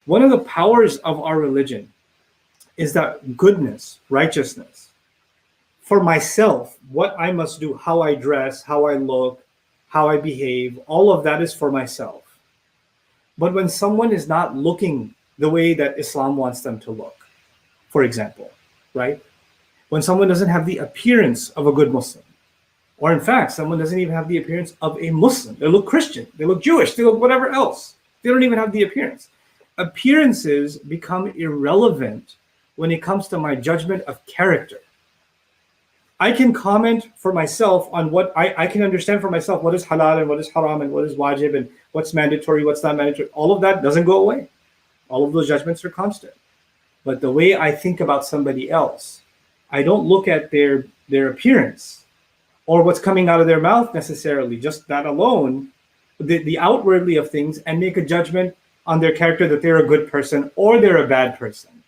One of the powers of our religion is that goodness, righteousness. For myself, what I must do, how I dress, how I look, how I behave, all of that is for myself. But when someone is not looking the way that Islam wants them to look, for example, right? When someone doesn't have the appearance of a good Muslim, or in fact, someone doesn't even have the appearance of a Muslim. They look Christian, they look Jewish, they look whatever else. They don't even have the appearance. Appearances become irrelevant when it comes to my judgment of character. I can comment for myself on what I can understand for myself, what is halal and what is haram and what is wajib and what's mandatory, what's not mandatory. All of that doesn't go away. All of those judgments are constant. But the way I think about somebody else, I don't look at their appearance or what's coming out of their mouth necessarily, just that alone, the outwardly of things, and make a judgment on their character that they're a good person or they're a bad person.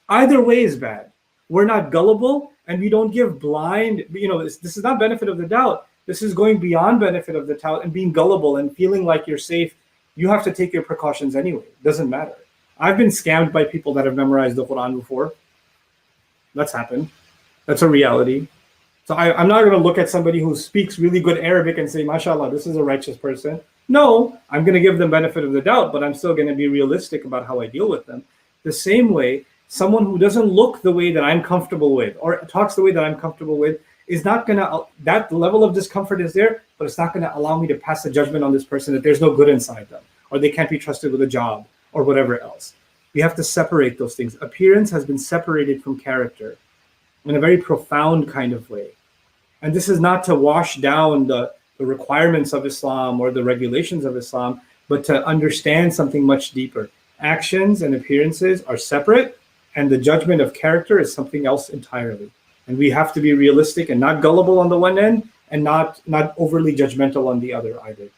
Either way is bad. We're not gullible, and we don't give blind, this is not benefit of the doubt. This is going beyond benefit of the doubt and being gullible and feeling like you're safe. You have to take your precautions anyway. It doesn't matter. I've been scammed by people that have memorized the Quran before. That's happened. That's a reality. So I'm not going to look at somebody who speaks really good Arabic and say, mashallah, this is a righteous person. No, I'm going to give them benefit of the doubt, but I'm still going to be realistic about how I deal with them. The same way, someone who doesn't look the way that I'm comfortable with or talks the way that I'm comfortable with is not going to, that level of discomfort is there, but it's not going to allow me to pass a judgment on this person that there's no good inside them or they can't be trusted with a job or whatever else. We have to separate those things. Appearance has been separated from character in a very profound kind of way. And this is not to wash down the requirements of Islam or the regulations of Islam, but to understand something much deeper. Actions and appearances are separate, and the judgment of character is something else entirely. And we have to be realistic and not gullible on the one end and not overly judgmental on the other either.